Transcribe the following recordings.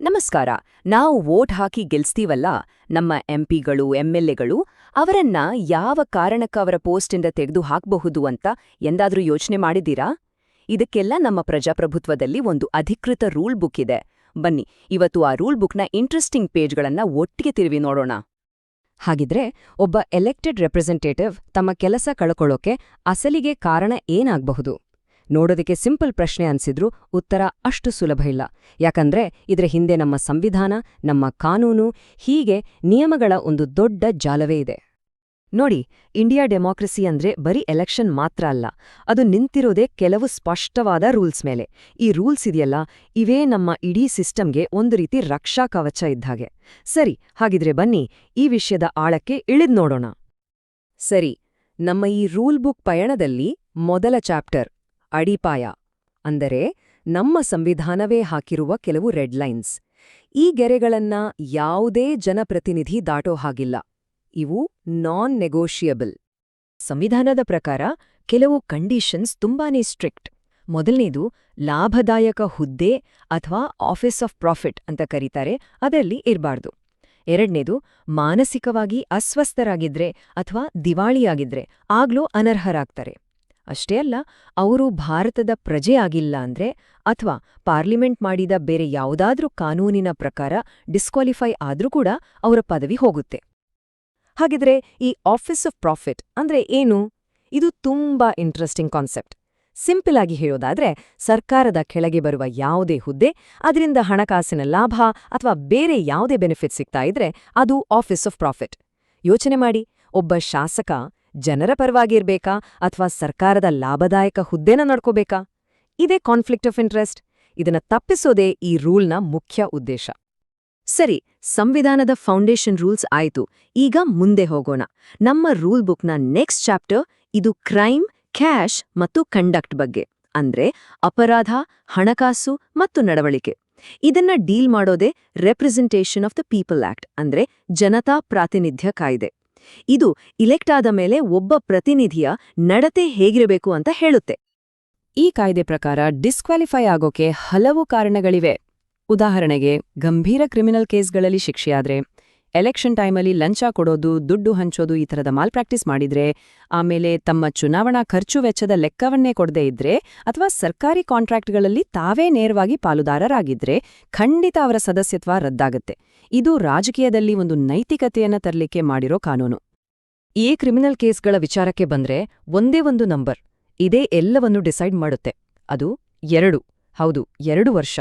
ನಮಸ್ಕಾರ. ನಾವು ವೋಟ್ ಹಾಕಿ ಗೆಲ್ಸ್ತೀವಲ್ಲ, ನಮ್ಮ ಎಂಪಿಗಳು ಎಂಎಲ್ಎಗಳು ಅವರನ್ನ ಯಾವ ಕಾರಣಕ್ಕ ಅವರ ಪೋಸ್ಟಿಂದ ತೆಗೆದು ಹಾಕಬಹುದು ಅಂತ ಎಂದಾದ್ರೂ ಯೋಚನೆ ಮಾಡಿದ್ದೀರಾ? ಇದಕ್ಕೆಲ್ಲ ನಮ್ಮ ಪ್ರಜಾಪ್ರಭುತ್ವದಲ್ಲಿ ಒಂದು ಅಧಿಕೃತ ರೂಲ್ ಬುಕ್ ಇದೆ. ಬನ್ನಿ, ಇವತ್ತು ಆ ರೂಲ್ ಬುಕ್ನ ಇಂಟ್ರೆಸ್ಟಿಂಗ್ ಪೇಜ್ಗಳನ್ನ ಒಟ್ಟಿಗೆ ತಿರುವಿ ನೋಡೋಣ. ಹಾಗಿದ್ರೆ ಒಬ್ಬ ಎಲೆಕ್ಟೆಡ್ ರೆಪ್ರೆಸೆಂಟೇಟಿವ್ ತಮ್ಮ ಕೆಲಸ ಕಳ್ಕೊಳ್ಳೋಕೆ ಅಸಲಿಗೆ ಕಾರಣ ಏನಾಗಬಹುದು? ನೋಡೋದಕ್ಕೆ ಸಿಂಪಲ್ ಪ್ರಶ್ನೆ ಅನ್ಸಿದ್ರೂ ಉತ್ತರ ಅಷ್ಟು ಸುಲಭ ಇಲ್ಲ. ಯಾಕಂದ್ರೆ ಇದ್ರ ಹಿಂದೆ ನಮ್ಮ ಸಂವಿಧಾನ, ನಮ್ಮ ಕಾನೂನು, ಹೀಗೆ ನಿಯಮಗಳ ಒಂದು ದೊಡ್ಡ ಜಾಲವೇ ಇದೆ. ನೋಡಿ, ಇಂಡಿಯಾ ಡೆಮಾಕ್ರಸಿ ಅಂದ್ರೆ ಬರೀ ಎಲೆಕ್ಷನ್ ಮಾತ್ರ ಅಲ್ಲ, ಅದು ನಿಂತಿರೋದೇ ಕೆಲವು ಸ್ಪಷ್ಟವಾದ ರೂಲ್ಸ್ ಮೇಲೆ. ಈ ರೂಲ್ಸ್ ಇದೆಯಲ್ಲ, ಇವೇ ನಮ್ಮ ಇಡೀ ಸಿಸ್ಟಮ್ಗೆ ಒಂದು ರೀತಿ ರಕ್ಷಾ ಕವಚ ಇದ್ಹಾಗೆ. ಸರಿ, ಹಾಗಿದ್ರೆ ಬನ್ನಿ ಈ ವಿಷಯದ ಆಳಕ್ಕೆ ಇಳಿದ್ ನೋಡೋಣ. ಸರಿ, ನಮ್ಮ ಈ ರೂಲ್ ಬುಕ್ ಪಯಣದಲ್ಲಿ ಮೊದಲ ಚಾಪ್ಟರ್ ಅಡಿಪಾಯ, ಅಂದರೆ ನಮ್ಮ ಸಂವಿಧಾನವೇ ಹಾಕಿರುವ ಕೆಲವು ರೆಡ್ ಲೈನ್ಸ್. ಈ ಗೆರೆಗಳನ್ನ ಯಾವುದೇ ಜನಪ್ರತಿನಿಧಿ ದಾಟೋ ಹಾಗಿಲ್ಲ. ಇವು ನಾನ್ ನೆಗೋಷಿಯಬಲ್. ಸಂವಿಧಾನದ ಪ್ರಕಾರ ಕೆಲವು ಕಂಡೀಷನ್ಸ್ ತುಂಬಾನೇ ಸ್ಟ್ರಿಕ್ಟ್. ಮೊದಲನೇದು, ಲಾಭದಾಯಕ ಹುದ್ದೆ ಅಥವಾ ಆಫೀಸ್ ಆಫ್ ಪ್ರಾಫಿಟ್ ಅಂತ ಕರೀತಾರೆ, ಅದರಲ್ಲಿ ಇರಬಾರ್ದು. ಎರಡನೇದು, ಮಾನಸಿಕವಾಗಿ ಅಸ್ವಸ್ಥರಾಗಿದ್ರೆ ಅಥವಾ ದಿವಾಳಿಯಾಗಿದ್ರೆ ಆಗ್ಲೂ ಅನರ್ಹರಾಗ್ತಾರೆ. ಅಷ್ಟೇ ಅಲ್ಲ, ಅವರು ಭಾರತದ ಪ್ರಜೆ ಆಗಿಲ್ಲ ಅಂದ್ರೆ ಅಥವಾ ಪಾರ್ಲಿಮೆಂಟ್ ಮಾಡಿದ ಬೇರೆ ಯಾವುದಾದ್ರೂ ಕಾನೂನಿನ ಪ್ರಕಾರ ಡಿಸ್ಕ್ವಾಲಿಫೈ ಆದ್ರೂ ಕೂಡ ಅವರ ಪದವಿ ಹೋಗುತ್ತೆ. ಹಾಗಿದ್ರೆ ಈ ಆಫೀಸ್ ಆಫ್ ಪ್ರಾಫಿಟ್ ಅಂದ್ರೆ ಏನು? ಇದು ತುಂಬಾ ಇಂಟ್ರೆಸ್ಟಿಂಗ್ ಕಾನ್ಸೆಪ್ಟ್. ಸಿಂಪಲ್ ಆಗಿ ಹೇಳೋದಾದ್ರೆ, ಸರ್ಕಾರದ ಕೆಳಗೆ ಬರುವ ಯಾವುದೇ ಹುದ್ದೆ, ಅದರಿಂದ ಹಣಕಾಸಿನ ಲಾಭ ಅಥವಾ ಬೇರೆ ಯಾವುದೇ ಬೆನಿಫಿಟ್ ಸಿಗ್ತಾ ಇದ್ರೆ ಅದು ಆಫೀಸ್ ಆಫ್ ಪ್ರಾಫಿಟ್. ಯೋಚನೆ ಮಾಡಿ, ಒಬ್ಬ ಶಾಸಕ ಜನರ ಪರವಾಗಿರ್ಬೇಕಾ ಅಥವಾ ಸರ್ಕಾರದ ಲಾಭದಾಯಕ ಹುದ್ದೆನ ನಡ್ಕೋಬೇಕಾ? ಇದೇ ಕಾನ್ಫ್ಲಿಕ್ಟ್ ಆಫ್ ಇಂಟ್ರೆಸ್ಟ್. ಇದನ್ನ ತಪ್ಪಿಸೋದೇ ಈ ರೂಲ್ನ ಮುಖ್ಯ ಉದ್ದೇಶ. ಸರಿ, ಸಂವಿಧಾನದ ಫೌಂಡೇಶನ್ ರೂಲ್ಸ್ ಆಯ್ತು. ಈಗ ಮುಂದೆ ಹೋಗೋಣ. ನಮ್ಮ ರೂಲ್ ಬುಕ್ನ ನೆಕ್ಸ್ಟ್ ಚಾಪ್ಟರ್ ಇದು ಕ್ರೈಮ್, ಕ್ಯಾಶ್ ಮತ್ತು ಕಂಡಕ್ಟ್ ಬಗ್ಗೆ, ಅಂದ್ರೆ ಅಪರಾಧ, ಹಣಕಾಸು ಮತ್ತು ನಡವಳಿಕೆ. ಇದನ್ನ ಡೀಲ್ ಮಾಡೋದೇ representation of the people act, ಅಂದ್ರೆ ಜನತಾ ಪ್ರಾತಿನಿಧ್ಯ ಕಾಯ್ದೆ. ಇದು ಇಲೆಕ್ಟ್ ಆದ ಮೇಲೆ ಒಬ್ಬ ಪ್ರತಿನಿಧಿಯ ನಡತೆ ಹೇಗಿರಬೇಕು ಅಂತ ಹೇಳುತ್ತೆ. ಈ ಕಾಯ್ದೆ ಪ್ರಕಾರ ಡಿಸ್ಕ್ವಾಲಿಫೈ ಆಗೋಕೆ ಹಲವು ಕಾರಣಗಳಿವೆ. ಉದಾಹರಣೆಗೆ, ಗಂಭೀರ ಕ್ರಿಮಿನಲ್ ಕೇಸ್ಗಳಲ್ಲಿ ಶಿಕ್ಷೆಯಾದ್ರೆ, ಎಲೆಕ್ಷನ್ ಟೈಮಲ್ಲಿ ಲಂಚ ಕೊಡೋದು, ದುಡ್ಡು ಹಂಚೋದು, ಈ ಥರದ ಮಾಲ್ ಪ್ರಾಕ್ಟೀಸ್ ಮಾಡಿದ್ರೆ, ಆಮೇಲೆ ತಮ್ಮ ಚುನಾವಣಾ ಖರ್ಚು ವೆಚ್ಚದ ಲೆಕ್ಕವನ್ನೇ ಕೊಡದೇ ಇದ್ರೆ, ಅಥವಾ ಸರ್ಕಾರಿ ಕಾಂಟ್ರಾಕ್ಟ್ಗಳಲ್ಲಿ ತಾವೇ ನೇರವಾಗಿ ಪಾಲುದಾರರಾಗಿದ್ರೆ ಖಂಡಿತ ಅವರ ಸದಸ್ಯತ್ವ ರದ್ದಾಗತ್ತೆ. ಇದು ರಾಜಕೀಯದಲ್ಲಿ ಒಂದು ನೈತಿಕತೆಯನ್ನ ತರಲಿಕ್ಕೆ ಮಾಡಿರೋ ಕಾನೂನು. ಈ ಕ್ರಿಮಿನಲ್ ಕೇಸ್ಗಳ ವಿಚಾರಕ್ಕೆ ಬಂದ್ರೆ ಒಂದೇ ಒಂದು ನಂಬರ್ ಇದೇ ಎಲ್ಲವನ್ನೂ ಡಿಸೈಡ್ ಮಾಡುತ್ತೆ. ಅದು 2. ಹೌದು, 2 ವರ್ಷ.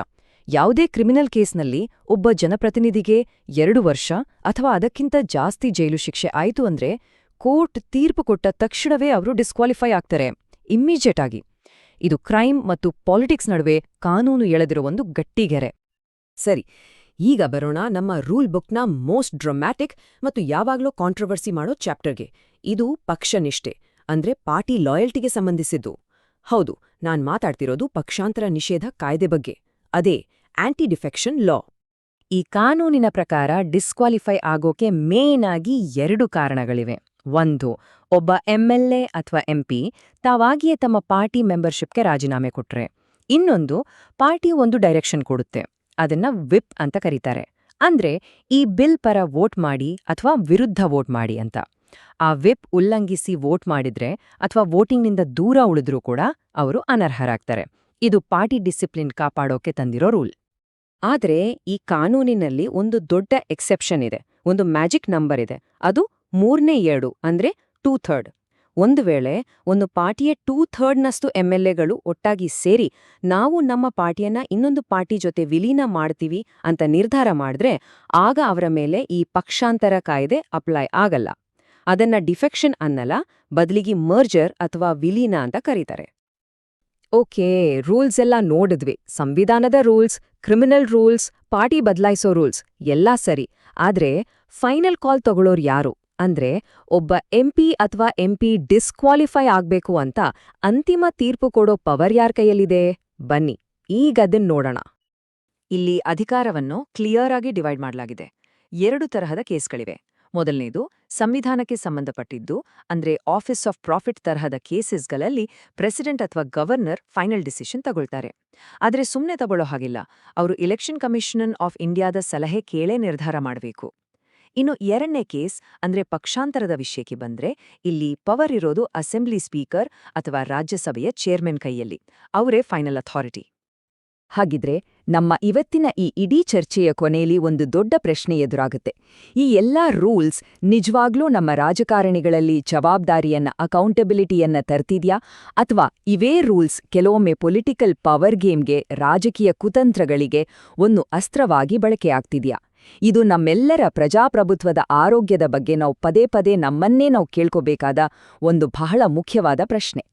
ಯಾವುದೇ ಕ್ರಿಮಿನಲ್ ಕೇಸ್ನಲ್ಲಿ ಒಬ್ಬ ಜನಪ್ರತಿನಿಧಿಗೆ 2 ವರ್ಷ ಅಥವಾ ಅದಕ್ಕಿಂತ ಜಾಸ್ತಿ ಜೈಲು ಶಿಕ್ಷೆ ಆಯಿತು ಅಂದ್ರೆ ಕೋರ್ಟ್ ತೀರ್ಪು ಕೊಟ್ಟ ತಕ್ಷಣವೇ ಅವರು ಡಿಸ್ಕ್ವಾಲಿಫೈ ಆಗ್ತಾರೆ, ಇಮ್ಮಿಡಿಯೇಟ್ ಆಗಿ. ಇದು ಕ್ರೈಮ್ ಮತ್ತು ಪಾಲಿಟಿಕ್ಸ್ ನಡುವೆ ಕಾನೂನು ಎಳೆದಿರೋ ಒಂದು ಗಟ್ಟಿಗೆರೆ. ಸರಿ, ಈಗ ಬರೋಣ ನಮ್ಮ ರೂಲ್ ಬುಕ್ನ ಮೋಸ್ಟ್ ಡ್ರಾಮ್ಯಾಟಿಕ್ ಮತ್ತು ಯಾವಾಗ್ಲೂ ಕಾಂಟ್ರವರ್ಸಿ ಮಾಡೋ ಚಾಪ್ಟರ್ಗೆ. ಇದು ಪಕ್ಷನಿಷ್ಠೆ, ಅಂದ್ರೆ ಪಾರ್ಟಿ ಲಾಯಲ್ಟಿಗೆ ಸಂಬಂಧಿಸಿದ್ದು. ಹೌದು, ನಾನ್ ಮಾತಾಡ್ತಿರೋದು ಪಕ್ಷಾಂತರ ನಿಷೇಧ ಕಾಯ್ದೆ ಬಗ್ಗೆ, ಅದೇ ಆಂಟಿ ಡಿಫೆಕ್ಷನ್ ಲಾ. ಈ ಕಾನೂನಿನ ಪ್ರಕಾರ ಡಿಸ್ಕ್ವಾಲಿಫೈ ಆಗೋಕೆ ಮೇನ್ ಆಗಿ 2 ಕಾರಣಗಳಿವೆ. ಒಂದು, ಒಬ್ಬ ಎಂಎಲ್ಎ ಅಥವಾ ಎಂಪಿ ತಾವಾಗಿಯೇ ತಮ್ಮ ಪಾರ್ಟಿ ಮೆಂಬರ್ಶಿಪ್ಗೆ ರಾಜೀನಾಮೆ ಕೊಟ್ರೆ. ಇನ್ನೊಂದು, ಪಾರ್ಟಿ ಒಂದು ಡೈರೆಕ್ಷನ್ ಕೊಡುತ್ತೆ, ಅದನ್ನ ವಿಪ್ ಅಂತ ಕರೀತಾರೆ. ಅಂದ್ರೆ ಈ ಬಿಲ್ ಪರ ವೋಟ್ ಮಾಡಿ ಅಥವಾ ವಿರುದ್ಧ ವೋಟ್ ಮಾಡಿ ಅಂತ. ಆ ವಿಪ್ ಉಲ್ಲಂಘಿಸಿ ವೋಟ್ ಮಾಡಿದ್ರೆ ಅಥವಾ ವೋಟಿಂಗ್ನಿಂದ ದೂರ ಉಳಿದ್ರೂ ಕೂಡ ಅವರು ಅನರ್ಹರಾಗ್ತಾರೆ. ಇದು ಪಾರ್ಟಿ ಡಿಸಿಪ್ಲಿನ್ ಕಾಪಾಡೋಕೆ ತಂದಿರೋ ರೂಲ್. ಆದ್ರೆ ಈ ಕಾನೂನಿನಲ್ಲಿ ಒಂದು ದೊಡ್ಡ ಎಕ್ಸೆಪ್ಷನ್ ಇದೆ, ಒಂದು ಮ್ಯಾಜಿಕ್ ನಂಬರ್ ಇದೆ. ಅದು 3/7, ಅಂದ್ರೆ 2/3. ಒಂದು ವೇಳೆ ಒಂದು ಪಾರ್ಟಿಯ 2/3ನಷ್ಟು ಎಂಎಲ್ಎಗಳು ಒಟ್ಟಾಗಿ ಸೇರಿ ನಾವು ನಮ್ಮ ಪಾರ್ಟಿಯನ್ನ ಇನ್ನೊಂದು ಪಾರ್ಟಿ ಜೊತೆ ವಿಲೀನ ಮಾಡ್ತೀವಿ ಅಂತ ನಿರ್ಧಾರ ಮಾಡಿದ್ರೆ ಆಗ ಅವರ ಮೇಲೆ ಈ ಪಕ್ಷಾಂತರ ಕಾಯ್ದೆ ಅಪ್ಲೈ ಆಗಲ್ಲ. ಅದನ್ನ ಡಿಫೆಕ್ಷನ್ ಅನ್ನಲ್ಲ, ಬದಲಿಗೆ ಮರ್ಜರ್ ಅಥವಾ ವಿಲೀನ ಅಂತ ಕರೀತಾರೆ. ಓಕೆ, ರೂಲ್ಸ್ ಎಲ್ಲ ನೋಡಿದ್ವಿ. ಸಂವಿಧಾನದ ರೂಲ್ಸ್, ಕ್ರಿಮಿನಲ್ ರೂಲ್ಸ್, ಪಾರ್ಟಿ ಬದಲಾಯಿಸೋ ರೂಲ್ಸ್ ಎಲ್ಲ ಸರಿ. ಆದ್ರೆ ಫೈನಲ್ ಕಾಲ್ ತಗೊಳ್ಳೋರು ಯಾರು? ಅಂದ್ರೆ ಒಬ್ಬ ಎಂಪಿ ಅಥವಾ ಎಂಪಿ ಡಿಸ್ಕ್ವಾಲಿಫೈ ಆಗ್ಬೇಕು ಅಂತ ಅಂತಿಮ ತೀರ್ಪು ಕೊಡೋ ಪವರ್ ಯಾರ್ ಕೈಯಲ್ಲಿದೆ? ಬನ್ನಿ ಈಗದನ್ ನೋಡೋಣ. ಇಲ್ಲಿ ಅಧಿಕಾರವನ್ನು ಕ್ಲಿಯರ್ ಆಗಿ ಡಿವೈಡ್ ಮಾಡಲಾಗಿದೆ. 2 ತರಹದ ಕೇಸ್ಗಳಿವೆ. ಮೊದಲನೇದು, ಸಂವಿಧಾನಕ್ಕೆ ಸಂಬಂಧಪಟ್ಟಿದ್ದು, ಅಂದ್ರೆ ಆಫೀಸ್ ಆಫ್ ಪ್ರಾಫಿಟ್ ತರಹದ ಕೇಸಸ್ಗಳಲ್ಲಿ ಪ್ರೆಸಿಡೆಂಟ್ ಅಥವಾ ಗವರ್ನರ್ ಫೈನಲ್ ಡಿಸಿಷನ್ ತಗೊಳ್ತಾರೆ. ಆದ್ರೆ ಸುಮ್ನೆ ತಗೊಳ್ಳೋ ಹಾಗಿಲ್ಲ, ಅವರು ಎಲೆಕ್ಷನ್ ಕಮಿಷನ್ ಆಫ್ ಇಂಡಿಯಾದ ಸಲಹೆ ಕೇಳೇ ನಿರ್ಧಾರ ಮಾಡಬೇಕು. ಇನ್ನು ಎರಡನೇ ಕೇಸ್ ಅಂದ್ರೆ ಪಕ್ಷಾಂತರದ ವಿಷಯಕ್ಕೆ ಬಂದ್ರೆ, ಇಲ್ಲಿ ಪವರ್ ಇರೋದು ಅಸೆಂಬ್ಲಿ ಸ್ಪೀಕರ್ ಅಥವಾ ರಾಜ್ಯಸಭೆಯ ಚೇರ್ಮನ್ ಕೈಯಲ್ಲಿ. ಅವರೇ ಫೈನಲ್ ಅಥಾರಿಟಿ. ಹಾಗಿದ್ರೆ ನಮ್ಮ ಇವತ್ತಿನ ಈ ಇಡೀ ಚರ್ಚೆಯ ಕೊನೆಯಲ್ಲಿ ಒಂದು ದೊಡ್ಡ ಪ್ರಶ್ನೆ ಎದುರಾಗುತ್ತೆ. ಈ ಎಲ್ಲಾ ರೂಲ್ಸ್ ನಿಜವಾಗ್ಲೂ ನಮ್ಮ ರಾಜಕಾರಣಿಗಳಲ್ಲಿ ಜವಾಬ್ದಾರಿಯನ್ನ, ಅಕೌಂಟಬಿಲಿಟಿಯನ್ನ ತರ್ತಿದ್ಯಾ, ಅಥವಾ ಇವೇ ರೂಲ್ಸ್ ಕೆಲವೊಮ್ಮೆ ಪೊಲಿಟಿಕಲ್ ಪವರ್ ಗೇಮ್ಗೆ, ರಾಜಕೀಯ ಕುತಂತ್ರಗಳಿಗೆ ಒಂದು ಅಸ್ತ್ರವಾಗಿ ಬಳಕೆಯಾಗ್ತಿದ್ಯಾ? ಇದು ನಮ್ಮೆಲ್ಲರ ಪ್ರಜಾಪ್ರಭುತ್ವದ ಆರೋಗ್ಯದ ಬಗ್ಗೆ ನಾವು ಪದೇ ಪದೇ ನಮ್ಮನ್ನೇ ನಾವು ಕೇಳ್ಕೋಬೇಕಾದ ಒಂದು ಬಹಳ ಮುಖ್ಯವಾದ ಪ್ರಶ್ನೆ.